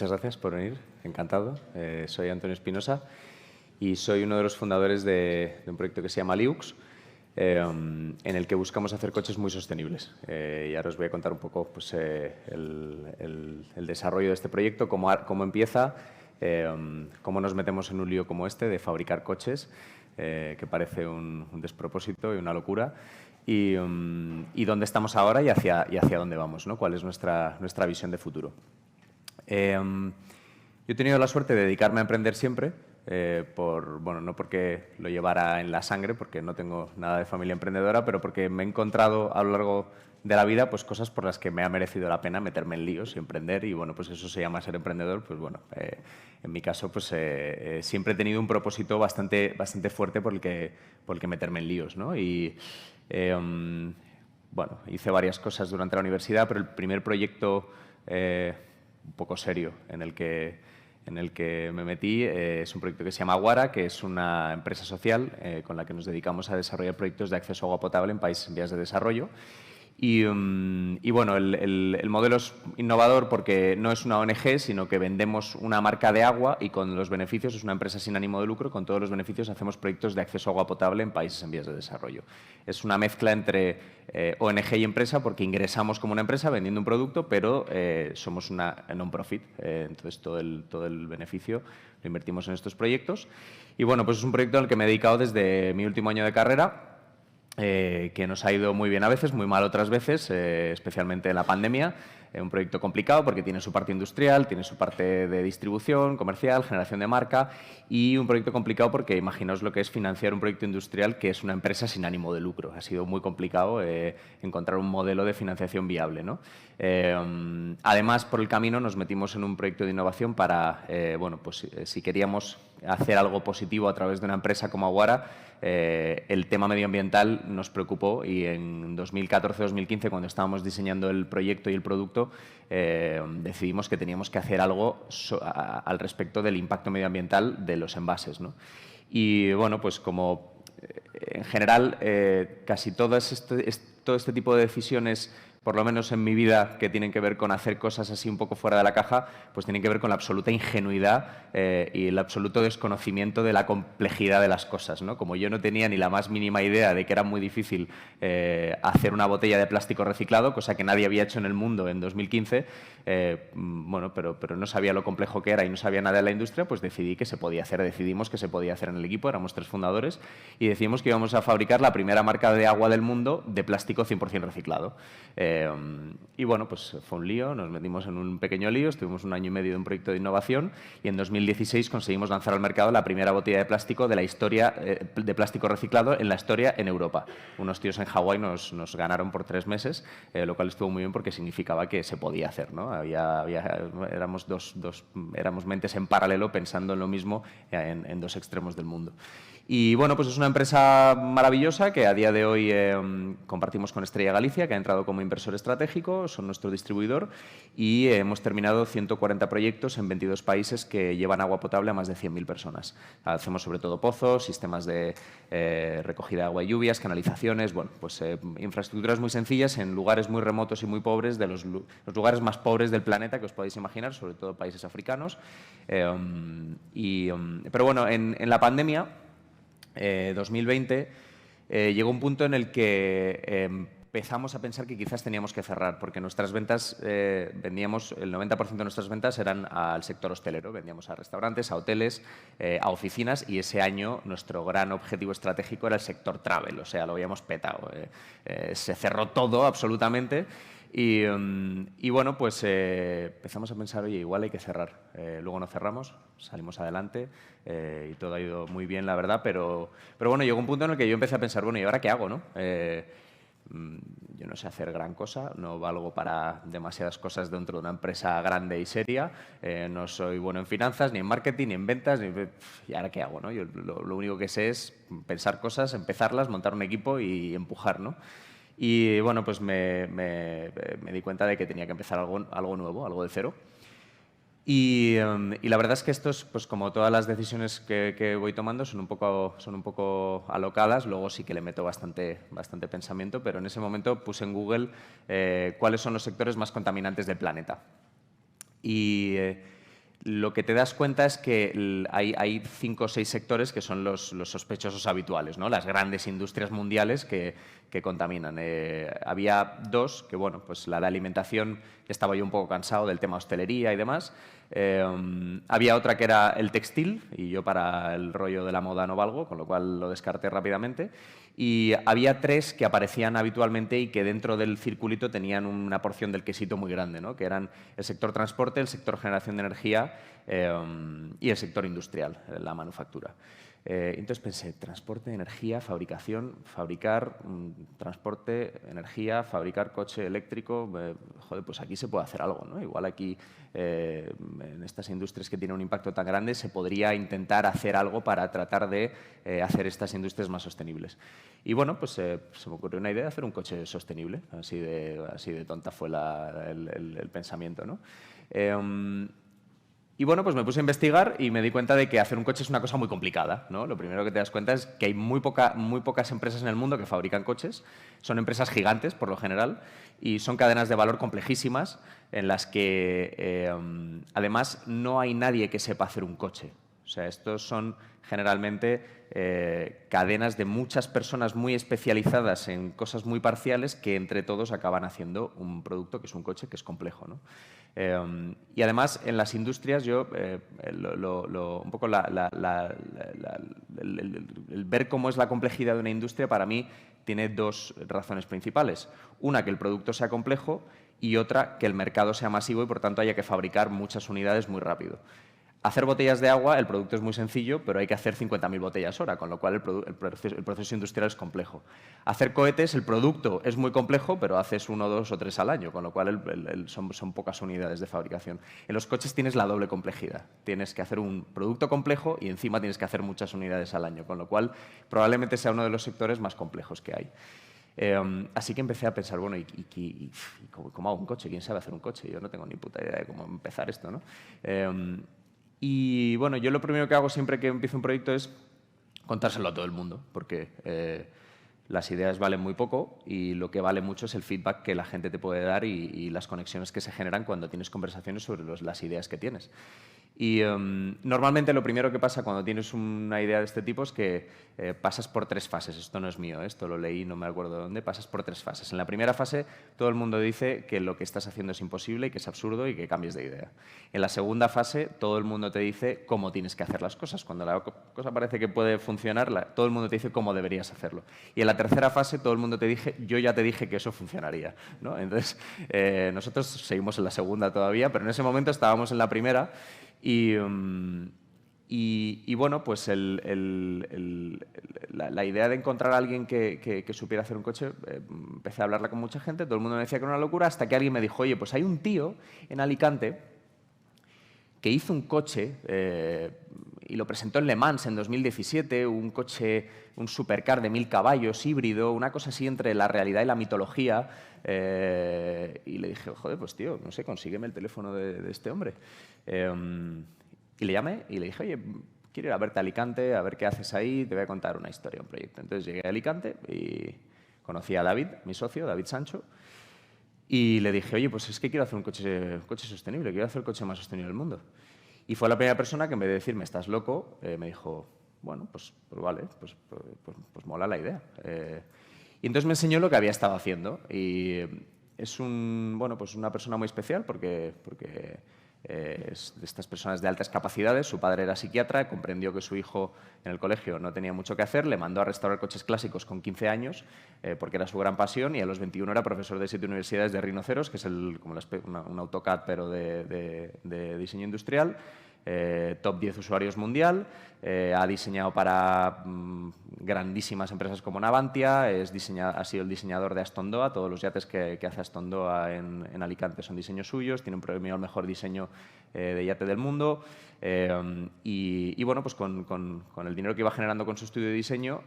muchas gracias por venir. Encantado. Soy Antonio Espinosa y soy uno de los fundadores de un proyecto que se llama Liux, en el que buscamos hacer coches muy sostenibles. Y ahora os voy a contar un poco pues, el desarrollo de este proyecto, cómo empieza, cómo nos metemos en un lío como este de fabricar coches, que parece un despropósito y una locura. Y dónde estamos ahora y hacia dónde vamos, ¿no? Cuál es nuestra visión de futuro. Yo he tenido la suerte de dedicarme a emprender siempre, no porque lo llevara en la sangre, porque no tengo nada de familia emprendedora, pero porque me he encontrado a lo largo de la vida pues, cosas por las que me ha merecido la pena meterme en líos y emprender, y bueno, pues eso se llama ser emprendedor. Pues bueno, en mi caso pues, siempre he tenido un propósito bastante fuerte por el que meterme en líos, ¿no? Y bueno, hice varias cosas durante la universidad, pero el primer proyecto un poco serio en el que me metí es un proyecto que se llama Aguara, que es una empresa social con la que nos dedicamos a desarrollar proyectos de acceso a agua potable en países en vías de desarrollo. Y bueno, el modelo es innovador porque no es una ONG, sino que vendemos una marca de agua y con los beneficios, es una empresa sin ánimo de lucro, con todos los beneficios hacemos proyectos de acceso a agua potable en países en vías de desarrollo. Es una mezcla entre ONG y empresa porque ingresamos como una empresa vendiendo un producto, pero somos una non-profit, entonces todo el beneficio lo invertimos en estos proyectos. Y bueno, pues es un proyecto al que me he dedicado desde mi último año de carrera, que nos ha ido muy bien a veces, muy mal otras veces, especialmente en la pandemia. Un proyecto complicado porque tiene su parte industrial, tiene su parte de distribución, comercial, generación de marca, y un proyecto complicado porque imaginaos lo que es financiar un proyecto industrial que es una empresa sin ánimo de lucro. Ha sido muy complicado encontrar un modelo de financiación viable, ¿no? Además, por el camino nos metimos en un proyecto de innovación para, bueno, pues si queríamos hacer algo positivo a través de una empresa como Aguara, el tema medioambiental nos preocupó y en 2014-2015, cuando estábamos diseñando el proyecto y el producto, decidimos que teníamos que hacer algo al respecto del impacto medioambiental de los envases, ¿no? Y bueno, pues como en general casi todo este tipo de decisiones, por lo menos en mi vida, que tienen que ver con hacer cosas así un poco fuera de la caja, pues tienen que ver con la absoluta ingenuidad y el absoluto desconocimiento de la complejidad de las cosas, ¿no? Como yo no tenía ni la más mínima idea de que era muy difícil hacer una botella de plástico reciclado, cosa que nadie había hecho en el mundo en 2015, bueno, pero no sabía lo complejo que era y no sabía nada de la industria, pues decidimos que se podía hacer en el equipo, éramos 3 fundadores, y decidimos que íbamos a fabricar la primera marca de agua del mundo de plástico 100% reciclado. Y bueno, pues fue un lío, nos metimos en un pequeño lío, estuvimos 1 año y medio de un proyecto de innovación y en 2016 conseguimos lanzar al mercado la primera botella de plástico de la historia de plástico reciclado en la historia en Europa. Unos tíos en Hawái nos ganaron por 3 meses, lo cual estuvo muy bien porque significaba que se podía hacer, ¿no? Éramos mentes en paralelo pensando en lo mismo en 2 extremos del mundo. Y bueno, pues es una empresa maravillosa que a día de hoy compartimos con Estrella Galicia, que ha entrado como inversor estratégico, son nuestro distribuidor, y hemos terminado 140 proyectos en 22 países que llevan agua potable a más de 100.000 personas. Hacemos sobre todo pozos, sistemas de recogida de agua y lluvias, canalizaciones, bueno, pues infraestructuras muy sencillas en lugares muy remotos y muy pobres, de los lugares más pobres del planeta que os podéis imaginar, sobre todo países africanos. Pero bueno, en la pandemia 2020, llegó un punto en el que empezamos a pensar que quizás teníamos que cerrar, porque nuestras ventas, vendíamos, el 90% de nuestras ventas eran al sector hostelero, vendíamos a restaurantes, a hoteles, a oficinas, y ese año nuestro gran objetivo estratégico era el sector travel, o sea, lo habíamos petado. Se cerró todo absolutamente. Y bueno, pues empezamos a pensar, oye, igual hay que cerrar. Luego no cerramos, salimos adelante y todo ha ido muy bien, la verdad, pero bueno, llegó un punto en el que yo empecé a pensar, bueno, ¿y ahora qué hago, no? Yo no sé hacer gran cosa, no valgo para demasiadas cosas dentro de una empresa grande y seria, no soy bueno en finanzas, ni en marketing, ni en ventas, ¿y ahora qué hago, no? Yo lo único que sé es pensar cosas, empezarlas, montar un equipo y empujar, ¿no? Y bueno, pues me di cuenta de que tenía que empezar algo nuevo, algo de cero. Y la verdad es que estos, pues como todas las decisiones que voy tomando, son un poco alocadas. Luego sí que le meto bastante pensamiento, pero en ese momento puse en Google cuáles son los sectores más contaminantes del planeta. Y lo que te das cuenta es que hay 5 o 6 sectores que son los sospechosos habituales, ¿no? Las grandes industrias mundiales que contaminan. Había 2, que bueno, pues la de alimentación, estaba yo un poco cansado del tema hostelería y demás. Había otra que era el textil, y yo para el rollo de la moda no valgo, con lo cual lo descarté rápidamente. Y había 3 que aparecían habitualmente y que dentro del circulito tenían una porción del quesito muy grande, ¿no? Que eran el sector transporte, el sector generación de energía y el sector industrial, la manufactura. Entonces pensé, transporte, energía, fabricación, fabricar, transporte, energía, fabricar coche eléctrico, joder, pues aquí se puede hacer algo, ¿no? Igual aquí, en estas industrias que tienen un impacto tan grande, se podría intentar hacer algo para tratar de hacer estas industrias más sostenibles. Y bueno, pues se me ocurrió una idea de hacer un coche sostenible, así de tonta fue el pensamiento, ¿no? Y bueno, pues me puse a investigar y me di cuenta de que hacer un coche es una cosa muy complicada, ¿no? Lo primero que te das cuenta es que hay muy pocas empresas en el mundo que fabrican coches. Son empresas gigantes, por lo general, y son cadenas de valor complejísimas en las que, además, no hay nadie que sepa hacer un coche. O sea, estos son generalmente cadenas de muchas personas muy especializadas en cosas muy parciales que entre todos acaban haciendo un producto que es un coche que es complejo, ¿no? Y además, en las industrias, yo un poco el ver cómo es la complejidad de una industria, para mí, tiene 2 razones principales. Una, que el producto sea complejo, y otra, que el mercado sea masivo y, por tanto, haya que fabricar muchas unidades muy rápido. Hacer botellas de agua, el producto es muy sencillo, pero hay que hacer 50.000 botellas hora, con lo cual el proceso industrial es complejo. Hacer cohetes, el producto es muy complejo, pero haces 1, 2 o 3 al año, con lo cual son pocas unidades de fabricación. En los coches tienes la doble complejidad. Tienes que hacer un producto complejo y encima tienes que hacer muchas unidades al año, con lo cual probablemente sea uno de los sectores más complejos que hay. Así que empecé a pensar, bueno, ¿y cómo hago un coche? ¿Quién sabe hacer un coche? Yo no tengo ni puta idea de cómo empezar esto, ¿no? Y bueno, yo lo primero que hago siempre que empiezo un proyecto es contárselo a todo el mundo, porque las ideas valen muy poco y lo que vale mucho es el feedback que la gente te puede dar y las conexiones que se generan cuando tienes conversaciones sobre las ideas que tienes. Y normalmente lo primero que pasa cuando tienes una idea de este tipo es que pasas por 3 fases. Esto no es mío, esto lo leí, no me acuerdo de dónde. Pasas por 3 fases. En la primera fase todo el mundo dice que lo que estás haciendo es imposible y que es absurdo y que cambies de idea. En la segunda fase todo el mundo te dice cómo tienes que hacer las cosas. Cuando la cosa parece que puede funcionar, todo el mundo te dice cómo deberías hacerlo. Y en la tercera fase todo el mundo te dice, yo ya te dije que eso funcionaría, ¿no? Entonces nosotros seguimos en la segunda todavía, pero en ese momento estábamos en la primera. Y bueno, pues la idea de encontrar a alguien que supiera hacer un coche, empecé a hablarla con mucha gente, todo el mundo me decía que era una locura, hasta que alguien me dijo, oye, pues hay un tío en Alicante que hizo un coche y lo presentó en Le Mans en 2017, un coche, un supercar de 1000 caballos, híbrido, una cosa así entre la realidad y la mitología. Y le dije, joder, pues tío, no sé, consígueme el teléfono de este hombre. Y le llamé y le dije, oye, quiero ir a verte a Alicante, a ver qué haces ahí, te voy a contar una historia, un proyecto. Entonces llegué a Alicante y conocí a David, mi socio, David Sancho, y le dije, oye, pues es que quiero hacer un coche sostenible, quiero hacer el coche más sostenible del mundo. Y fue la primera persona que en vez de decirme, estás loco, me dijo, bueno, pues vale, pues mola la idea. Y entonces me enseñó lo que había estado haciendo. Y es pues una persona muy especial porque es de estas personas de altas capacidades. Su padre era psiquiatra, comprendió que su hijo en el colegio no tenía mucho que hacer, le mandó a restaurar coches clásicos con 15 años, porque era su gran pasión, y a los 21 era profesor de 7 universidades de rinoceros, que es como un AutoCAD, pero de diseño industrial. Top 10 usuarios mundial, ha diseñado para grandísimas empresas como Navantia, ha sido el diseñador de Astondoa, todos los yates que hace Astondoa en Alicante son diseños suyos, tiene un premio al mejor diseño de yate del mundo, y bueno, pues con el dinero que iba generando con su estudio de diseño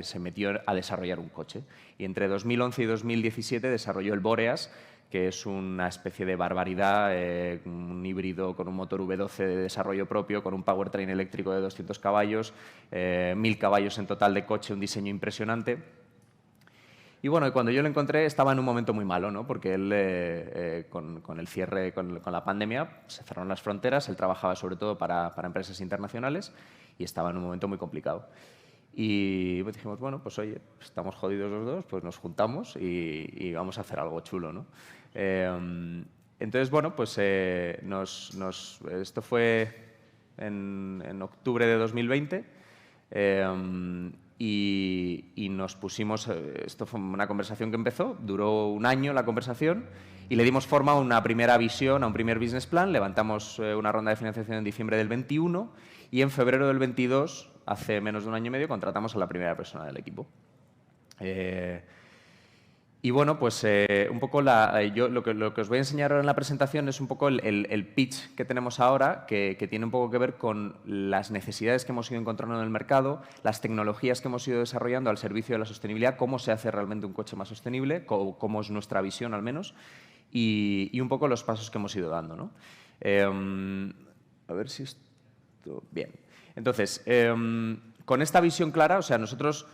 se metió a desarrollar un coche, y entre 2011 y 2017 desarrolló el Boreas, que es una especie de barbaridad, un híbrido con un motor V12 de desarrollo propio, con un powertrain eléctrico de 200 caballos, 1000 caballos en total de coche, un diseño impresionante. Y bueno, cuando yo lo encontré estaba en un momento muy malo, ¿no? Porque él, con el cierre, con la pandemia, se cerraron las fronteras, él trabajaba sobre todo para empresas internacionales y estaba en un momento muy complicado. Y pues dijimos, bueno, pues oye, estamos jodidos los dos, pues nos juntamos y vamos a hacer algo chulo, ¿no? Entonces, bueno, pues esto fue en octubre de 2020 y nos pusimos, esto fue una conversación que empezó, duró un año la conversación y le dimos forma a una primera visión, a un primer business plan, levantamos una ronda de financiación en diciembre del 21 y en febrero del 22, hace menos de un año y medio, contratamos a la primera persona del equipo. Y bueno, pues un poco yo lo que os voy a enseñar ahora en la presentación es un poco el pitch que tenemos ahora, que tiene un poco que ver con las necesidades que hemos ido encontrando en el mercado, las tecnologías que hemos ido desarrollando al servicio de la sostenibilidad, cómo se hace realmente un coche más sostenible, cómo es nuestra visión al menos, y un poco los pasos que hemos ido dando, ¿no? A ver si esto... Bien. Entonces, con esta visión clara, o sea, nosotros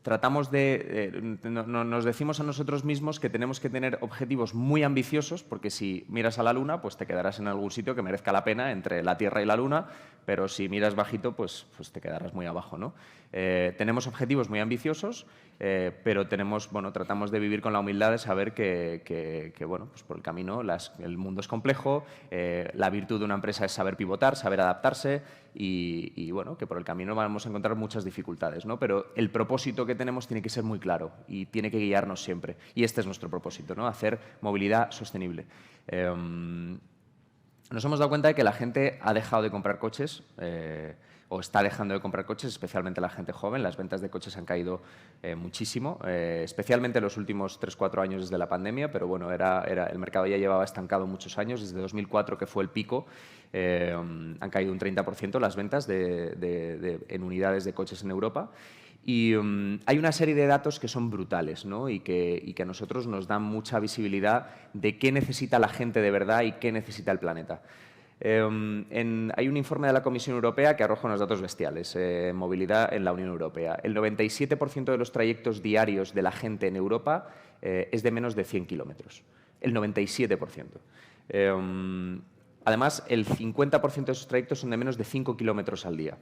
tratamos nos decimos a nosotros mismos que tenemos que tener objetivos muy ambiciosos, porque si miras a la Luna, pues te quedarás en algún sitio que merezca la pena entre la Tierra y la Luna, pero si miras bajito, pues te quedarás muy abajo, ¿no? Tenemos objetivos muy ambiciosos, pero tratamos de vivir con la humildad de saber que bueno, pues por el camino el mundo es complejo, la virtud de una empresa es saber pivotar, saber adaptarse y bueno, que por el camino vamos a encontrar muchas dificultades, ¿no? Pero el propósito que tenemos tiene que ser muy claro y tiene que guiarnos siempre. Y este es nuestro propósito, ¿no? Hacer movilidad sostenible. Nos hemos dado cuenta de que la gente ha dejado de comprar coches o está dejando de comprar coches, especialmente la gente joven. Las ventas de coches han caído muchísimo, especialmente en los últimos 3-4 años desde la pandemia, pero bueno, el mercado ya llevaba estancado muchos años. Desde 2004, que fue el pico, han caído un 30% las ventas en unidades de coches en Europa. Y hay una serie de datos que son brutales, ¿no? y que a nosotros nos dan mucha visibilidad de qué necesita la gente de verdad y qué necesita el planeta. Hay un informe de la Comisión Europea que arroja unos datos bestiales en movilidad en la Unión Europea. El 97% de los trayectos diarios de la gente en Europa es de menos de 100 kilómetros. El 97%. Además, el 50% de esos trayectos son de menos de 5 kilómetros al día.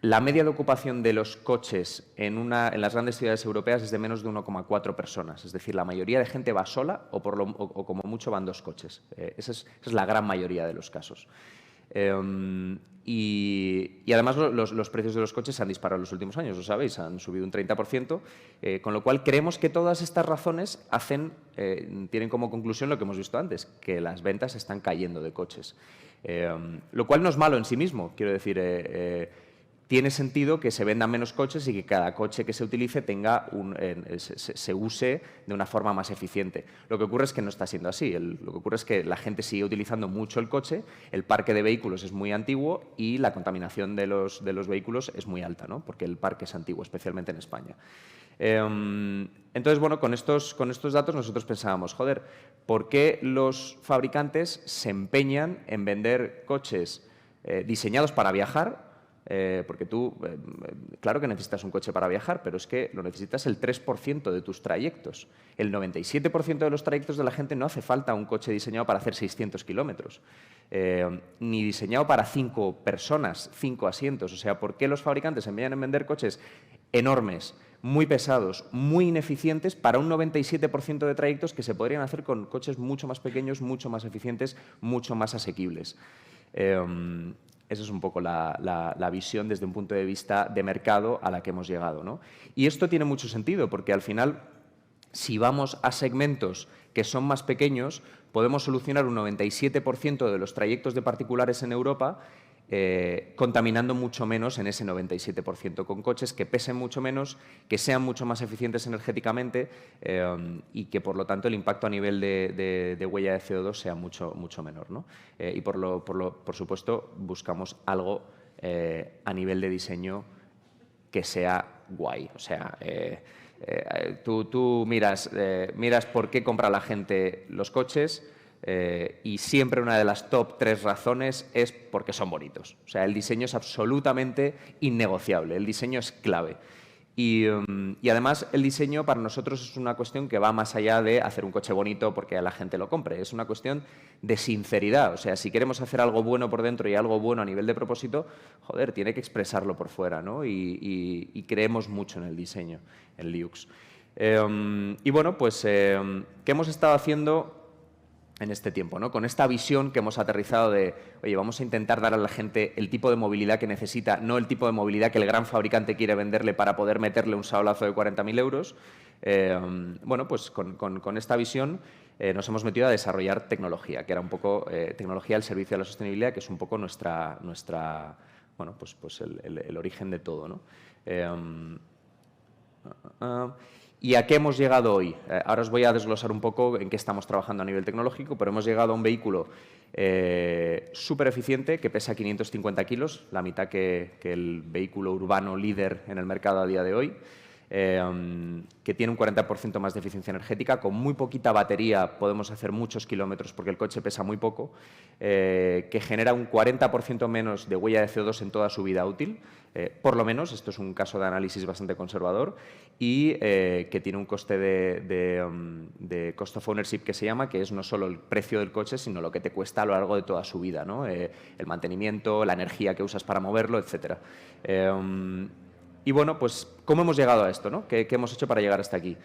La media de ocupación de los coches en las grandes ciudades europeas es de menos de 1,4 personas. Es decir, la mayoría de gente va sola o como mucho van 2 coches. Esa es la gran mayoría de los casos. Y además los precios de los coches se han disparado en los últimos años, lo sabéis, han subido un 30%, con lo cual creemos que todas estas razones tienen como conclusión lo que hemos visto antes, que las ventas están cayendo de coches. Lo cual no es malo en sí mismo, quiero decir... tiene sentido que se vendan menos coches y que cada coche que se utilice se use de una forma más eficiente. Lo que ocurre es que no está siendo así. Lo que ocurre es que la gente sigue utilizando mucho el coche, el parque de vehículos es muy antiguo y la contaminación de los vehículos es muy alta, ¿no? Porque el parque es antiguo, especialmente en España. Entonces, bueno, con estos datos nosotros pensábamos, joder, ¿por qué los fabricantes se empeñan en vender coches diseñados para viajar? Porque tú, claro que necesitas un coche para viajar, pero es que lo necesitas el 3% de tus trayectos. El 97% de los trayectos de la gente no hace falta un coche diseñado para hacer 600 kilómetros, ni diseñado para 5 personas, 5 asientos. O sea, ¿por qué los fabricantes se empeñan en vender coches enormes, muy pesados, muy ineficientes para un 97% de trayectos que se podrían hacer con coches mucho más pequeños, mucho más eficientes, mucho más asequibles? Esa es un poco la visión desde un punto de vista de mercado a la que hemos llegado, ¿no? Y esto tiene mucho sentido porque al final, si vamos a segmentos que son más pequeños, podemos solucionar un 97% de los trayectos de particulares en Europa contaminando mucho menos en ese 97%, con coches que pesen mucho menos, que sean mucho más eficientes energéticamente y que, por lo tanto, el impacto a nivel de huella de CO2 sea mucho menor, ¿no? Y, por supuesto, buscamos algo a nivel de diseño que sea guay. O sea, tú miras por qué compra la gente los coches, y siempre una de las top 3 razones es porque son bonitos. O sea, el diseño es absolutamente innegociable, el diseño es clave. Y además el diseño para nosotros es una cuestión que va más allá de hacer un coche bonito porque a la gente lo compre. Es una cuestión de sinceridad. O sea, si queremos hacer algo bueno por dentro y algo bueno a nivel de propósito, joder, tiene que expresarlo por fuera, ¿no? Y creemos mucho en el diseño, en Liux. Y bueno, pues, ¿qué hemos estado haciendo en este tiempo, ¿no? Con esta visión que hemos aterrizado de, oye, vamos a intentar dar a la gente el tipo de movilidad que necesita, no el tipo de movilidad que el gran fabricante quiere venderle para poder meterle un sablazo de 40.000 euros. Bueno, pues con esta visión nos hemos metido a desarrollar tecnología, que era un poco tecnología al servicio de la sostenibilidad, que es un poco nuestra bueno, pues el origen de todo, ¿no? ¿Y a qué hemos llegado hoy? Ahora os voy a desglosar un poco en qué estamos trabajando a nivel tecnológico, pero hemos llegado a un vehículo súper eficiente que pesa 550 kilos, la mitad que el vehículo urbano líder en el mercado a día de hoy, que tiene un 40% más de eficiencia energética. Con muy poquita batería podemos hacer muchos kilómetros porque el coche pesa muy poco, que genera un 40% menos de huella de CO2 en toda su vida útil, por lo menos, esto es un caso de análisis bastante conservador, y que tiene un coste de cost of ownership que se llama, que es no solo el precio del coche, sino lo que te cuesta a lo largo de toda su vida, ¿no? El mantenimiento, la energía que usas para moverlo, etcétera. Y bueno, pues, ¿cómo hemos llegado a esto, ¿no? ¿Qué hemos hecho para llegar hasta aquí?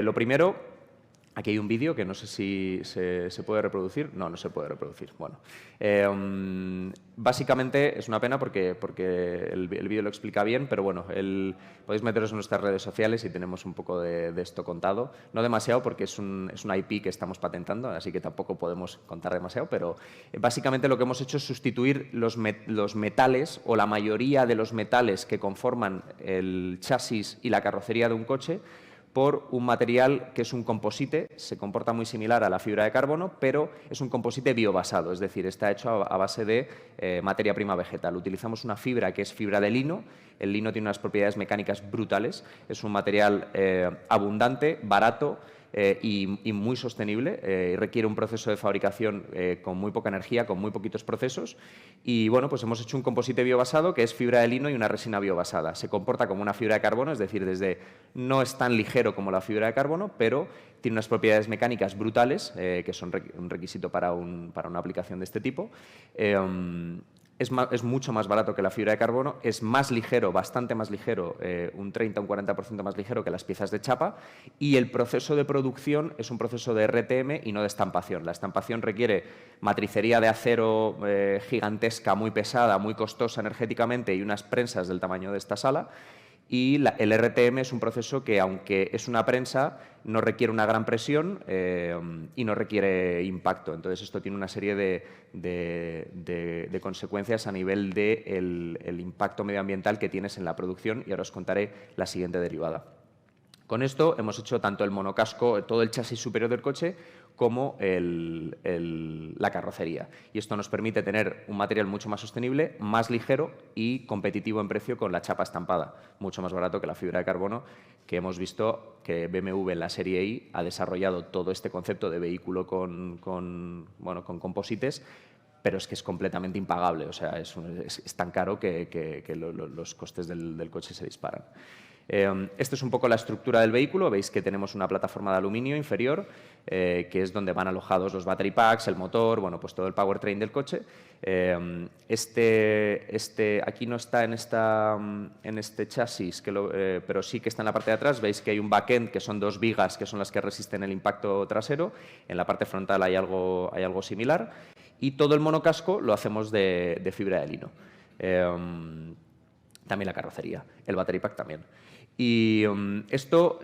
Lo primero, aquí hay un vídeo que no sé si se puede reproducir. No, no se puede reproducir. Bueno, básicamente es una pena porque el vídeo lo explica bien, pero bueno, podéis meteros en nuestras redes sociales y tenemos un poco de esto contado. No demasiado porque es una IP que estamos patentando, así que tampoco podemos contar demasiado, pero básicamente lo que hemos hecho es sustituir los metales o la mayoría de los metales que conforman el chasis y la carrocería de un coche por un material que es un composite, se comporta muy similar a la fibra de carbono, pero es un composite biobasado, es decir, está hecho a base de materia prima vegetal. Utilizamos una fibra que es fibra de lino. El lino tiene unas propiedades mecánicas brutales, es un material abundante, barato, y muy sostenible. Requiere un proceso de fabricación con muy poca energía, con muy poquitos procesos. Y bueno, pues hemos hecho un composite biobasado que es fibra de lino y una resina biobasada. Se comporta como una fibra de carbono, es decir, no es tan ligero como la fibra de carbono, pero tiene unas propiedades mecánicas brutales, que son un requisito para una aplicación de este tipo. Es mucho más barato que la fibra de carbono, es más ligero, bastante más ligero, un 30 o un 40% más ligero que las piezas de chapa, y el proceso de producción es un proceso de RTM y no de estampación. La estampación requiere matricería de acero gigantesca, muy pesada, muy costosa energéticamente y unas prensas del tamaño de esta sala. Y el RTM es un proceso que, aunque es una prensa, no requiere una gran presión y no requiere impacto. Entonces, esto tiene una serie de consecuencias a nivel del impacto medioambiental que tienes en la producción, y ahora os contaré la siguiente derivada. Con esto hemos hecho tanto el monocasco, todo el chasis superior del coche, como la carrocería. Y esto nos permite tener un material mucho más sostenible, más ligero y competitivo en precio con la chapa estampada, mucho más barato que la fibra de carbono, que hemos visto que BMW en la serie I ha desarrollado todo este concepto de vehículo con composites, pero es que es completamente impagable. O sea, es tan caro que los costes del coche se disparan. Esta es un poco la estructura del vehículo. Veis que tenemos una plataforma de aluminio inferior, que es donde van alojados los battery packs, el motor, bueno, pues todo el powertrain del coche. Aquí no está en este chasis, pero sí que está en la parte de atrás. Veis que hay un backend, que son 2 vigas, que son las que resisten el impacto trasero. En la parte frontal hay algo similar. Y todo el monocasco lo hacemos de fibra de lino. También la carrocería, el battery pack también. Y esto,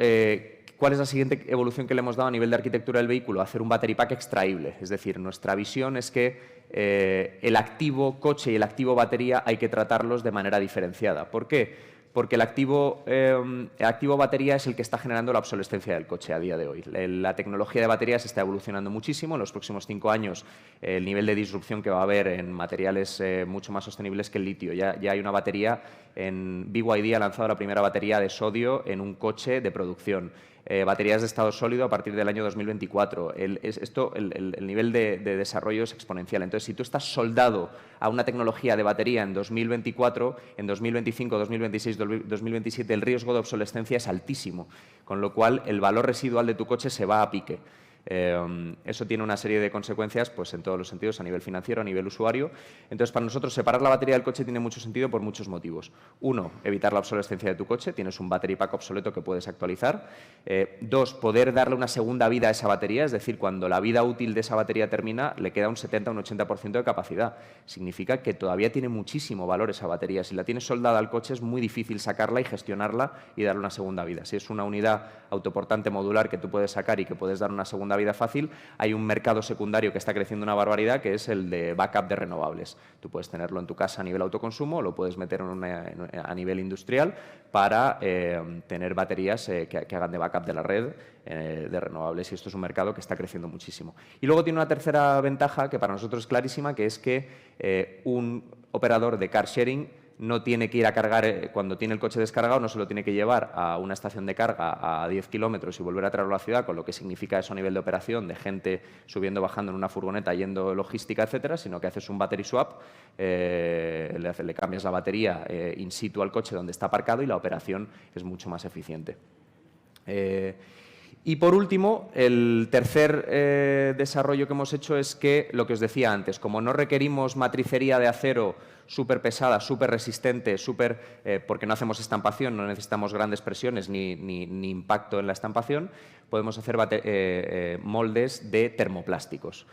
¿cuál es la siguiente evolución que le hemos dado a nivel de arquitectura del vehículo? Hacer un battery pack extraíble. Es decir, nuestra visión es que el activo coche y el activo batería hay que tratarlos de manera diferenciada. ¿Por qué? Porque el activo batería es el que está generando la obsolescencia del coche a día de hoy. La tecnología de baterías está evolucionando muchísimo. En los próximos 5 años, el nivel de disrupción que va a haber en materiales mucho más sostenibles que el litio. Ya hay una batería, BYD ha lanzado la primera batería de sodio en un coche de producción. baterías de estado sólido a partir del año 2024. El nivel de desarrollo es exponencial. Entonces, si tú estás soldado a una tecnología de batería en 2024, en 2025, 2026, 2027, el riesgo de obsolescencia es altísimo, con lo cual el valor residual de tu coche se va a pique. Eso tiene una serie de consecuencias pues, en todos los sentidos, a nivel financiero, a nivel usuario. Entonces, para nosotros, separar la batería del coche tiene mucho sentido por muchos motivos. Uno, evitar la obsolescencia de tu coche. Tienes un battery pack obsoleto que puedes actualizar. Dos, poder darle una segunda vida a esa batería, es decir, cuando la vida útil de esa batería termina, le queda un 70 o un 80% de capacidad. Significa que todavía tiene muchísimo valor esa batería. Si la tienes soldada al coche, es muy difícil sacarla y gestionarla y darle una segunda vida. Si es una unidad autoportante modular que tú puedes sacar y que puedes dar una segunda vida fácil, hay un mercado secundario que está creciendo una barbaridad, que es el de backup de renovables. Tú puedes tenerlo en tu casa a nivel autoconsumo, o lo puedes meter a nivel industrial para tener baterías que hagan de backup de la red de renovables, y esto es un mercado que está creciendo muchísimo. Y luego tiene una tercera ventaja que para nosotros es clarísima, que es que un operador de car sharing no tiene que ir a cargar, cuando tiene el coche descargado, no se lo tiene que llevar a una estación de carga a 10 kilómetros y volver a traerlo a la ciudad, con lo que significa eso a nivel de operación, de gente subiendo, bajando en una furgoneta, yendo logística, etcétera, sino que haces un battery swap, le cambias la batería in situ al coche donde está aparcado y la operación es mucho más eficiente. Y por último, el tercer desarrollo que hemos hecho es que, lo que os decía antes, como no requerimos matricería de acero súper pesada, súper resistente, porque no hacemos estampación, no necesitamos grandes presiones ni impacto en la estampación, podemos hacer moldes de termoplásticos.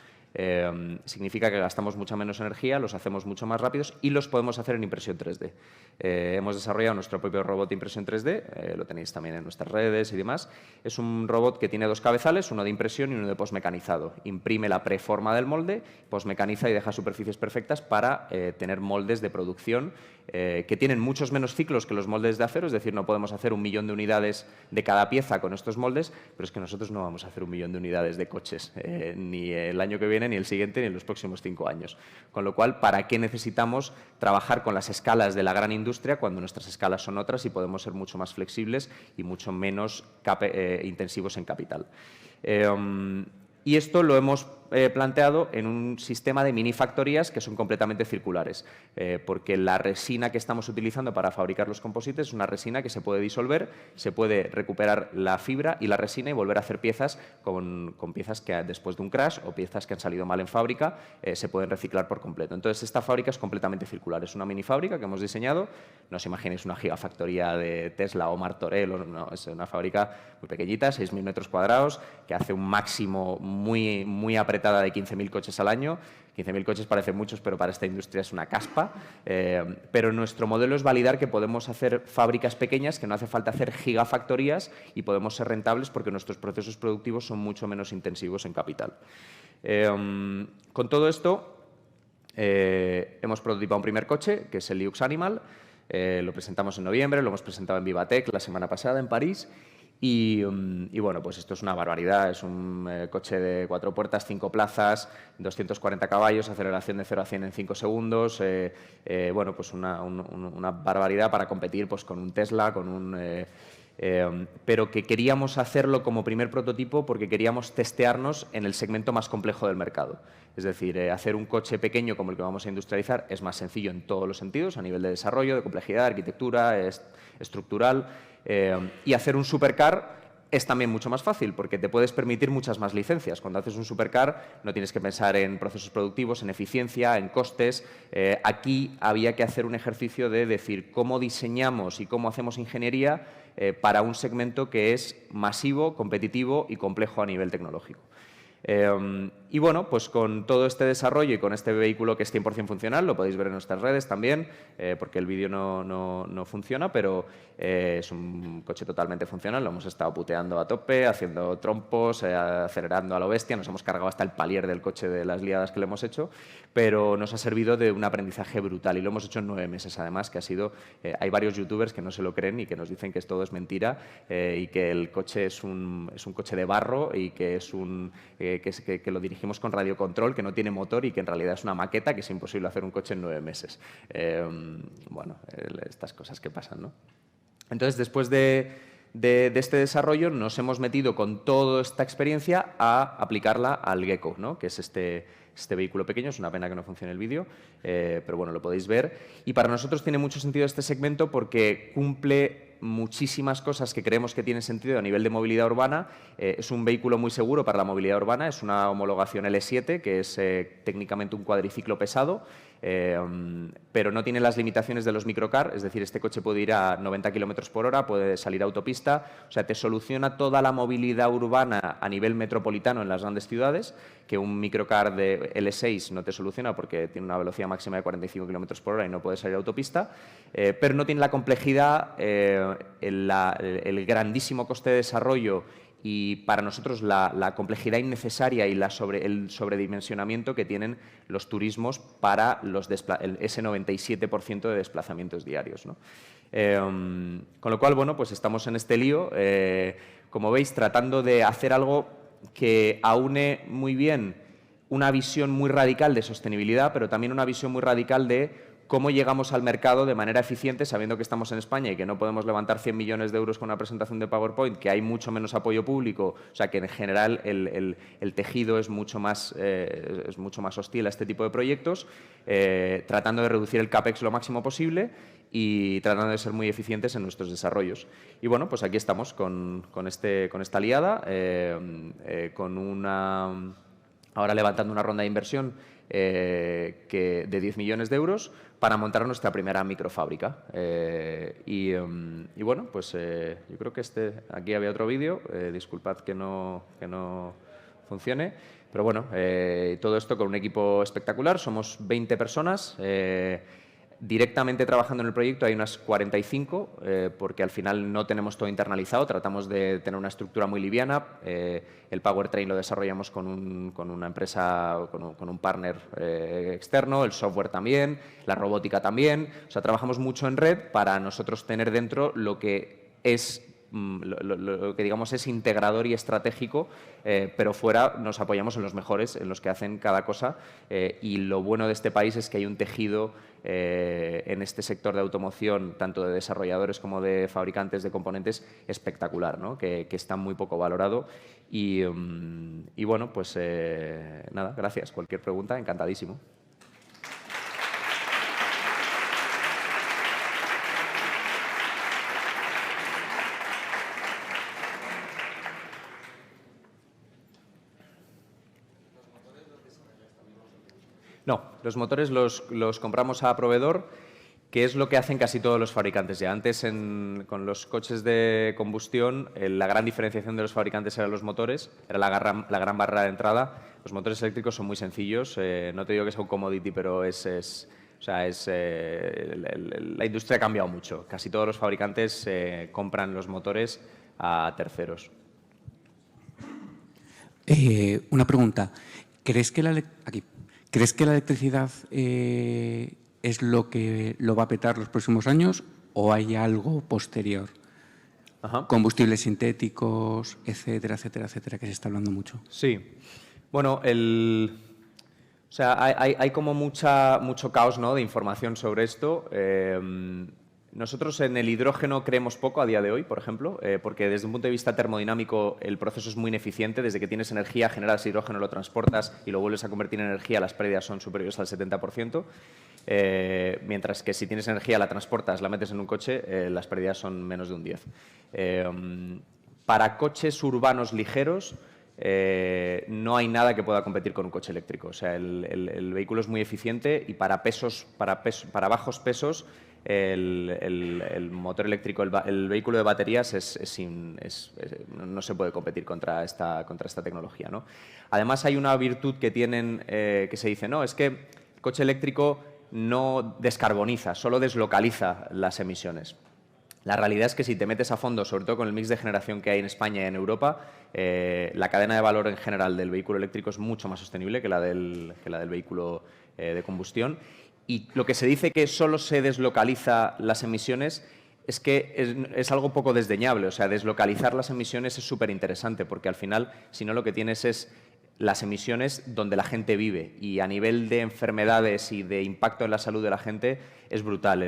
Significa que gastamos mucha menos energía, los hacemos mucho más rápidos y los podemos hacer en impresión 3D. Hemos desarrollado nuestro propio robot de impresión 3D, lo tenéis también en nuestras redes y demás. Es un robot que tiene dos cabezales, uno de impresión y uno de posmecanizado. Imprime la preforma del molde, posmecaniza y deja superficies perfectas para tener moldes de producción que tienen muchos menos ciclos que los moldes de acero, es decir, no podemos hacer 1 millón de unidades de cada pieza con estos moldes, pero es que nosotros no vamos a hacer 1 millón de unidades de coches, ni el año que viene, ni el siguiente, ni en los próximos 5 años. Con lo cual, ¿para qué necesitamos trabajar con las escalas de la gran industria cuando nuestras escalas son otras y podemos ser mucho más flexibles y mucho menos intensivos en capital? Y esto lo hemos planteado en un sistema de mini factorías que son completamente circulares, porque la resina que estamos utilizando para fabricar los composites es una resina que se puede disolver, se puede recuperar la fibra y la resina y volver a hacer piezas con piezas que después de un crash o piezas que han salido mal en fábrica se pueden reciclar por completo. Entonces, esta fábrica es completamente circular, es una mini fábrica que hemos diseñado. No os imaginéis una gigafactoría de Tesla o Martorell, no, es una fábrica muy pequeñita, 6.000 metros cuadrados, que hace un máximo muy apretado de 15.000 coches al año. 15.000 coches parecen muchos, pero para esta industria es una caspa. Pero nuestro modelo es validar que podemos hacer fábricas pequeñas, que no hace falta hacer gigafactorías y podemos ser rentables porque nuestros procesos productivos son mucho menos intensivos en capital. Con todo esto, hemos prototipado un primer coche, que es el Lux Animal. Lo presentamos en noviembre, lo hemos presentado en Vivatech la semana pasada en París. Y bueno, pues esto es una barbaridad, es un coche de 4 puertas, 5 plazas, 240 caballos, aceleración de 0 a 100 en 5 segundos, bueno, pues una barbaridad para competir pues, con un Tesla, pero que queríamos hacerlo como primer prototipo porque queríamos testearnos en el segmento más complejo del mercado. Es decir, hacer un coche pequeño como el que vamos a industrializar es más sencillo en todos los sentidos, a nivel de desarrollo, de complejidad, de arquitectura, estructural. Y hacer un supercar es también mucho más fácil porque te puedes permitir muchas más licencias. Cuando haces un supercar no tienes que pensar en procesos productivos, en eficiencia, en costes. Aquí había que hacer un ejercicio de decir cómo diseñamos y cómo hacemos ingeniería para un segmento que es masivo, competitivo y complejo a nivel tecnológico. Y bueno, pues con todo este desarrollo y con este vehículo que es 100% funcional, lo podéis ver en nuestras redes también, porque el vídeo no funciona, pero es un coche totalmente funcional, lo hemos estado puteando a tope, haciendo trompos, acelerando a lo bestia, nos hemos cargado hasta el palier del coche de las liadas que le hemos hecho, pero nos ha servido de un aprendizaje brutal y lo hemos hecho en 9 meses además, que ha sido, hay varios youtubers que no se lo creen y que nos dicen que todo es mentira y que el coche es un coche de barro y que es que lo dirigimos con radiocontrol, que no tiene motor y que en realidad es una maqueta, que es imposible hacer un coche en 9 meses. Bueno, estas cosas que pasan, ¿no? Entonces, después de de este desarrollo nos hemos metido con toda esta experiencia a aplicarla al Gecko, ¿no? Que es este vehículo pequeño. Es una pena que no funcione el vídeo, pero bueno, lo podéis ver. Y para nosotros tiene mucho sentido este segmento porque cumple muchísimas cosas que creemos que tienen sentido a nivel de movilidad urbana. Es un vehículo muy seguro para la movilidad urbana, es una homologación L7, que es técnicamente un cuadriciclo pesado, pero no tiene las limitaciones de los microcar, es decir, este coche puede ir a 90 km por hora, puede salir a autopista, o sea, te soluciona toda la movilidad urbana a nivel metropolitano en las grandes ciudades, que un microcar de L6 no te soluciona porque tiene una velocidad máxima de 45 km por hora y no puede salir a autopista, pero no tiene la complejidad, el grandísimo coste de desarrollo y para nosotros la complejidad innecesaria y el sobredimensionamiento que tienen los turismos para ese 97% de desplazamientos diarios, ¿no? Con lo cual, bueno, pues estamos en este lío, como veis, tratando de hacer algo que aúne muy bien una visión muy radical de sostenibilidad, pero también una visión muy radical de cómo llegamos al mercado de manera eficiente, sabiendo que estamos en España y que no podemos levantar 100 millones de euros con una presentación de PowerPoint, que hay mucho menos apoyo público, o sea, que en general el tejido es mucho más hostil a este tipo de proyectos, tratando de reducir el CAPEX lo máximo posible y tratando de ser muy eficientes en nuestros desarrollos. Y bueno, pues aquí estamos con esta aliada, ahora levantando una ronda de inversión de 10 millones de euros para montar nuestra primera microfábrica. Y bueno, pues yo creo que aquí había otro vídeo, disculpad que no funcione, pero bueno, todo esto con un equipo espectacular, somos 20 personas, directamente trabajando en el proyecto hay unas 45, porque al final no tenemos todo internalizado, tratamos de tener una estructura muy liviana. El Powertrain lo desarrollamos con una empresa, con un partner externo, el software también, la robótica también. O sea, trabajamos mucho en red para nosotros tener dentro lo que es lo que digamos es integrador y estratégico, pero fuera nos apoyamos en los mejores, en los que hacen cada cosa, y lo bueno de este país es que hay un tejido en este sector de automoción, tanto de desarrolladores como de fabricantes de componentes, espectacular, ¿no? que está muy poco valorado. Y bueno, pues nada, gracias. Cualquier pregunta, encantadísimo. No, los motores los compramos a proveedor, que es lo que hacen casi todos los fabricantes. Ya antes, con los coches de combustión, la gran diferenciación de los fabricantes eran los motores, era la gran barrera de entrada. Los motores eléctricos son muy sencillos, no te digo que sea un commodity, pero la industria ha cambiado mucho. Casi todos los fabricantes compran los motores a terceros. Una pregunta. ¿Crees que la electricidad es lo que lo va a petar los próximos años o hay algo posterior? Ajá. Combustibles sintéticos, etcétera, etcétera, etcétera, que se está hablando mucho. Sí. Bueno, hay como mucho caos, ¿no?, de información sobre esto. Nosotros en el hidrógeno creemos poco a día de hoy, por ejemplo, porque desde un punto de vista termodinámico el proceso es muy ineficiente. Desde que tienes energía, generas hidrógeno, lo transportas y lo vuelves a convertir en energía, las pérdidas son superiores al 70%, mientras que si tienes energía, la transportas, la metes en un coche, las pérdidas son menos de un 10%. Para coches urbanos ligeros, no hay nada que pueda competir con un coche eléctrico. O sea, el vehículo es muy eficiente y para bajos pesos, el motor eléctrico, el vehículo de baterías no se puede competir contra esta tecnología, ¿no? Además, hay una virtud que tienen que se dice, no, es que el coche eléctrico no descarboniza, solo deslocaliza las emisiones. La realidad es que si te metes a fondo, sobre todo con el mix de generación que hay en España y en Europa, la cadena de valor en general del vehículo eléctrico es mucho más sostenible que la del vehículo de combustión. Y lo que se dice que solo se deslocaliza las emisiones es que es algo poco desdeñable. O sea, deslocalizar las emisiones es súper interesante porque al final, si no, lo que tienes es las emisiones donde la gente vive. Y a nivel de enfermedades y de impacto en la salud de la gente es brutal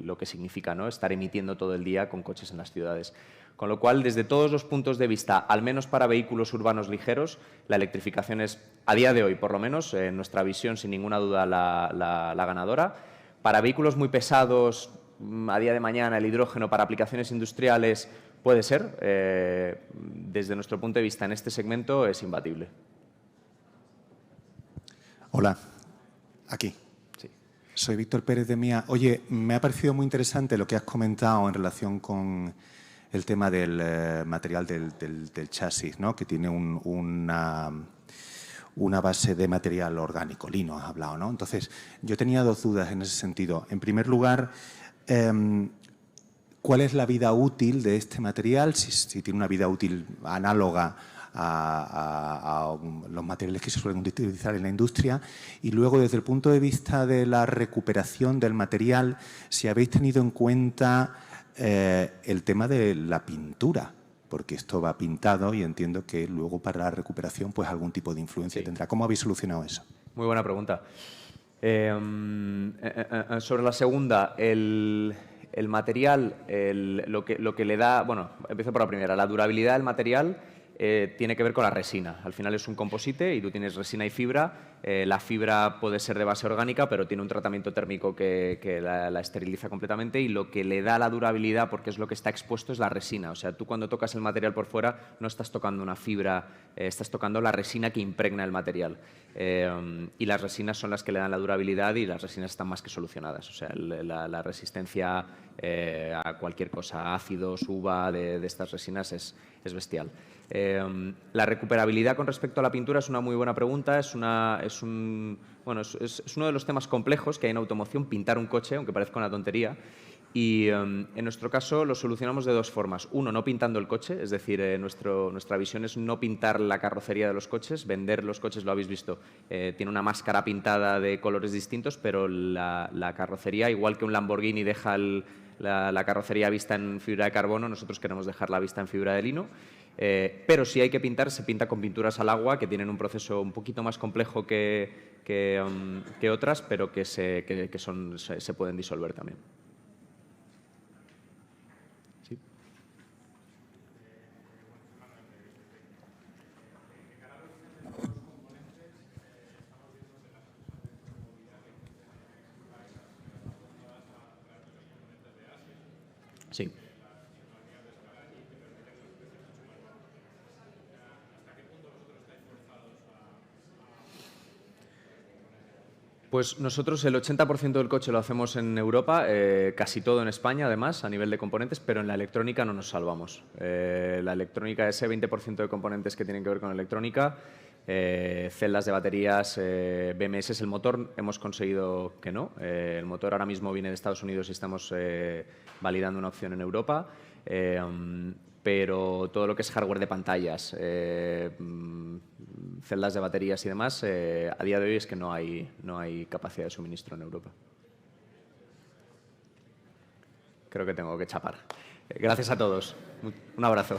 lo que significa, ¿no?, estar emitiendo todo el día con coches en las ciudades. Con lo cual, desde todos los puntos de vista, al menos para vehículos urbanos ligeros, la electrificación es, a día de hoy por lo menos, en nuestra visión, sin ninguna duda, la ganadora. Para vehículos muy pesados, a día de mañana, el hidrógeno para aplicaciones industriales puede ser. Desde nuestro punto de vista, en este segmento es imbatible. Hola, aquí. Sí. Soy Víctor Pérez de Mía. Oye, me ha parecido muy interesante lo que has comentado en relación con el tema del material del chasis, ¿no?, que tiene una base de material orgánico, lino, has hablado, ¿no? Entonces, yo tenía dos dudas en ese sentido. En primer lugar, ¿cuál es la vida útil de este material? Si tiene una vida útil análoga a los materiales que se suelen utilizar en la industria. Y luego, desde el punto de vista de la recuperación del material, si habéis tenido en cuenta el tema de la pintura, porque esto va pintado y entiendo que luego para la recuperación pues algún tipo de influencia tendrá. ¿Cómo habéis solucionado eso? Muy buena pregunta. Sobre la segunda, el material, lo que le da... Bueno, empiezo por la primera. La durabilidad del material tiene que ver con la resina. Al final es un composite y tú tienes resina y fibra. La fibra puede ser de base orgánica, pero tiene un tratamiento térmico que la esteriliza completamente, y lo que le da la durabilidad, porque es lo que está expuesto, es la resina. O sea, tú cuando tocas el material por fuera no estás tocando una fibra, estás tocando la resina que impregna el material. Y las resinas son las que le dan la durabilidad, y las resinas están más que solucionadas. O sea, la resistencia a cualquier cosa, ácidos, uva, de estas resinas es bestial. La recuperabilidad con respecto a la pintura es una muy buena pregunta. Es uno de los temas complejos que hay en automoción, pintar un coche, aunque parezca una tontería. Y en nuestro caso lo solucionamos de dos formas. Uno, no pintando el coche, es decir, nuestra visión es no pintar la carrocería de los coches. Vender los coches, lo habéis visto, tiene una máscara pintada de colores distintos, pero la carrocería, igual que un Lamborghini deja la carrocería vista en fibra de carbono, nosotros queremos dejarla vista en fibra de lino. Pero si hay que pintar, se pinta con pinturas al agua, que tienen un proceso un poquito más complejo que otras, pero que se pueden disolver también. ¿Sí? Sí. Pues nosotros el 80% del coche lo hacemos en Europa, casi todo en España además, a nivel de componentes, pero en la electrónica no nos salvamos. La electrónica, ese 20% de componentes que tienen que ver con electrónica, celdas de baterías, BMS, el motor hemos conseguido que no. El motor ahora mismo viene de Estados Unidos y estamos validando una opción en Europa. Pero todo lo que es hardware de pantallas, celdas de baterías y demás, a día de hoy es que no hay capacidad de suministro en Europa. Creo que tengo que chapar. Gracias a todos. Un abrazo.